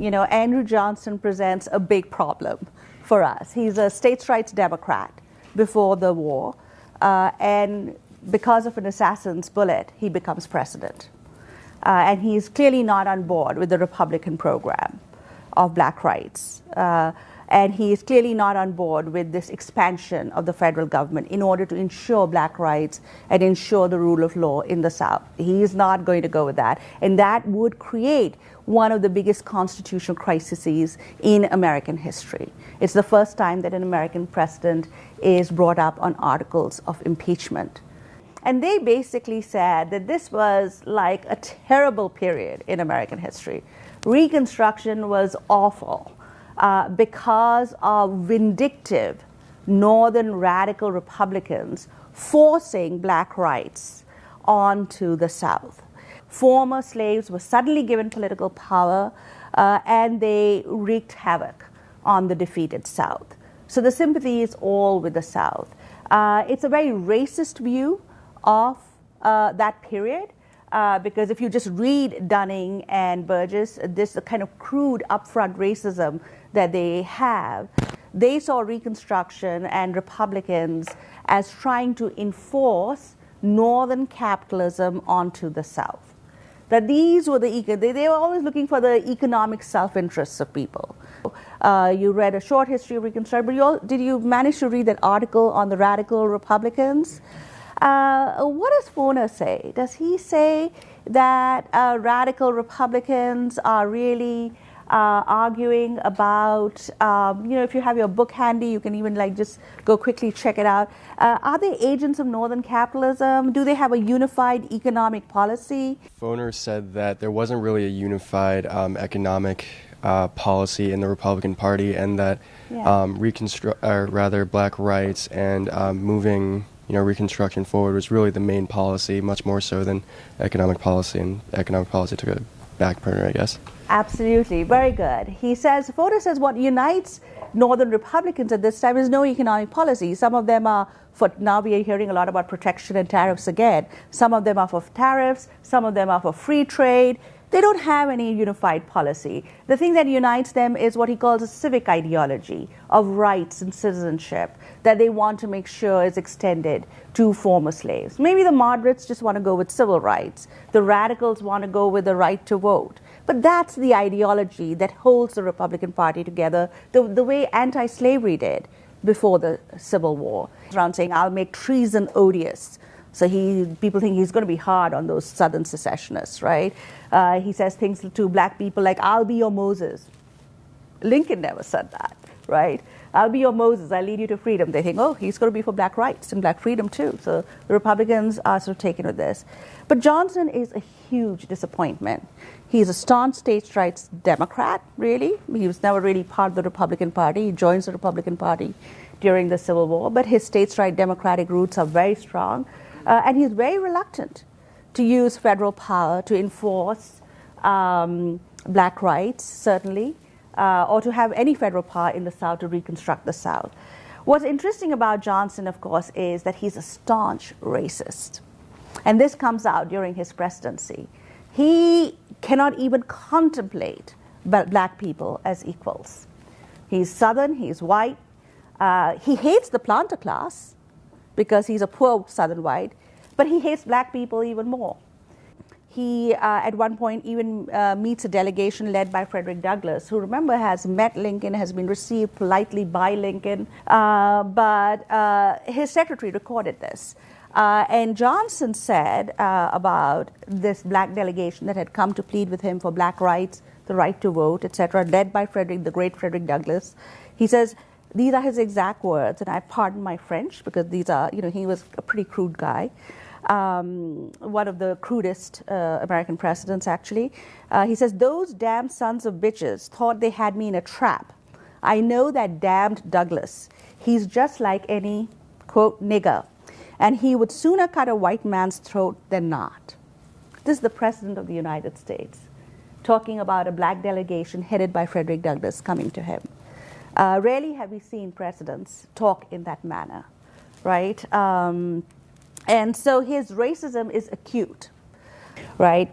Andrew Johnson presents a big problem for us. He's a states' rights Democrat before the war, and because of an assassin's bullet, he becomes president. And he's clearly not on board with the Republican program of black rights. And he is clearly not on board with this expansion of the federal government in order to ensure black rights and ensure the rule of law in the South. He is not going to go with that. And that would create one of the biggest constitutional crises in American history. It's the first time that an American president is brought up on articles of impeachment. And they basically said that this was like a terrible period in American history. Reconstruction was awful. Because of vindictive northern radical Republicans forcing black rights onto the South. Former slaves were suddenly given political power, and they wreaked havoc on the defeated South. So the sympathy is all with the South. It's a very racist view of that period. Because if you just read Dunning and Burgess, this kind of crude upfront racism that they have, they saw Reconstruction and Republicans as trying to enforce northern capitalism onto the South. That these were they were always looking for the economic self-interests of people. You read A Short History of Reconstruction, but did you manage to read that article on the radical Republicans? What does Foner say? Does he say that radical Republicans are really arguing about, if you have your book handy, you can even just go quickly check it out. Are they agents of northern capitalism? Do they have a unified economic policy? Foner said that there wasn't really a unified economic policy in the Republican Party, and that black rights and moving Reconstruction forward was really the main policy, much more so than economic policy, and economic policy took a back burner, I guess. Absolutely, very good. Foner says what unites Northern Republicans at this time is no economic policy. Some of them are now we are hearing a lot about protection and tariffs again. Some of them are for tariffs, some of them are for free trade. They don't have any unified policy. The thing that unites them is what he calls a civic ideology of rights and citizenship that they want to make sure is extended to former slaves. Maybe the moderates just want to go with civil rights. The radicals want to go with the right to vote. But that's the ideology that holds the Republican Party together, the way anti-slavery did before the Civil War. Around saying, I'll make treason odious. So people think he's going to be hard on those Southern secessionists, right? He says things to black people like, I'll be your Moses. Lincoln never said that, right? I'll be your Moses, I'll lead you to freedom. They think, oh, he's going to be for black rights and black freedom too. So the Republicans are sort of taken with this. But Johnson is a huge disappointment. He's a staunch states' rights Democrat, really. He was never really part of the Republican Party. He joins the Republican Party during the Civil War, but his states' right Democratic roots are very strong. And he's very reluctant to use federal power to enforce black rights, certainly, or to have any federal power in the South to reconstruct the South. What's interesting about Johnson, of course, is that he's a staunch racist. And this comes out during his presidency. He cannot even contemplate black people as equals. He's Southern, he's white. He hates the planter class, because he's a poor Southern white, but he hates black people even more. He, at one point, even meets a delegation led by Frederick Douglass, who, remember, has met Lincoln, has been received politely by Lincoln, but his secretary recorded this. And Johnson said about this black delegation that had come to plead with him for black rights, the right to vote, etc., led by the great Frederick Douglass. He says, these are his exact words, and I pardon my French because these are, he was a pretty crude guy. One of the crudest American presidents, actually. He says, those damn sons of bitches thought they had me in a trap. I know that damned Douglas. He's just like any, quote, nigger. And he would sooner cut a white man's throat than not. This is the President of the United States talking about a black delegation headed by Frederick Douglass coming to him. Rarely have we seen presidents talk in that manner, right? And so his racism is acute, right?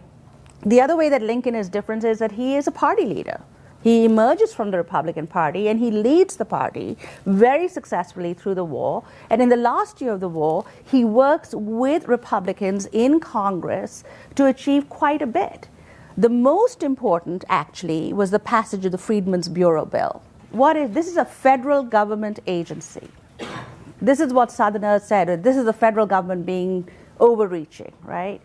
The other way that Lincoln is different is that he is a party leader. He emerges from the Republican Party and he leads the party very successfully through the war. And in the last year of the war, he works with Republicans in Congress to achieve quite a bit. The most important, actually, was the passage of the Freedmen's Bureau Bill. This is a federal government agency. This is what Southerners said. This is the federal government being overreaching, right?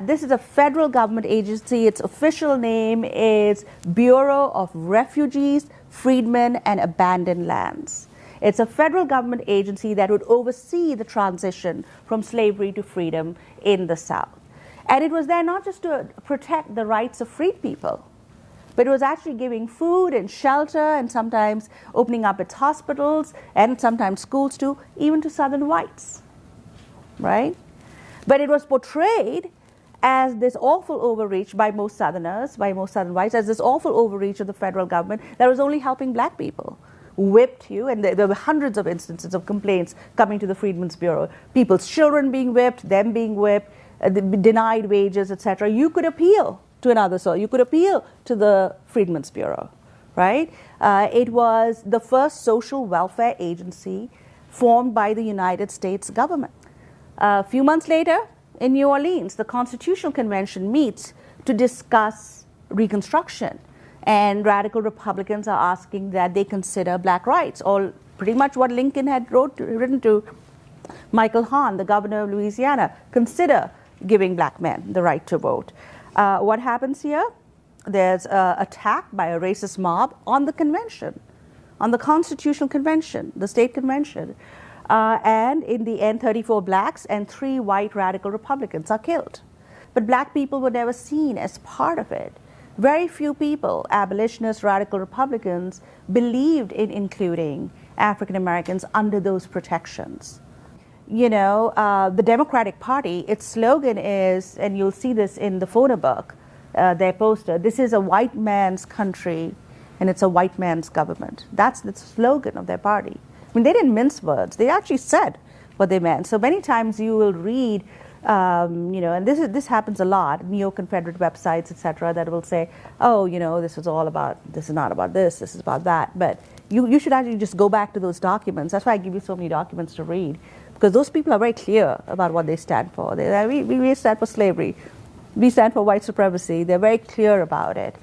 This is a federal government agency. Its official name is Bureau of Refugees, Freedmen, and Abandoned Lands. It's a federal government agency that would oversee the transition from slavery to freedom in the South. And it was there not just to protect the rights of freed people, but it was actually giving food and shelter and sometimes opening up its hospitals and sometimes schools too, even to Southern whites, right? But it was portrayed as this awful overreach by most Southerners, by most Southern whites, as this awful overreach of the federal government that was only helping black people. Whipped you, and there were hundreds of instances of complaints coming to the Freedmen's Bureau. People's children being whipped, them being whipped, denied wages, etc. You could appeal to another soil. You could appeal to the Freedmen's Bureau, right? It was the first social welfare agency formed by the United States government. A few months later, in New Orleans, the Constitutional Convention meets to discuss Reconstruction, and radical Republicans are asking that they consider black rights, or pretty much what Lincoln had written to Michael Hahn, the governor of Louisiana, consider giving black men the right to vote. What happens here? There's an attack by a racist mob on the convention, on the Constitutional Convention, the state convention. And in the end, 34 blacks and 3 white radical Republicans are killed. But black people were never seen as part of it. Very few people, abolitionists, radical Republicans, believed in including African Americans under those protections. You know, the Democratic Party, its slogan is, and you'll see this in the photo book, their poster, this is a white man's country and it's a white man's government. That's the slogan of their party. I mean, they didn't mince words. They actually said what they meant. So many times you will read, you know, and this happens a lot, neo-Confederate websites, etc., that will say, oh, you know, this is all about, this is not about this is about that. But you should actually just go back to those documents. That's why I give you so many documents to read, because those people are very clear about what they stand for. We stand for slavery. We stand for white supremacy. They're very clear about it.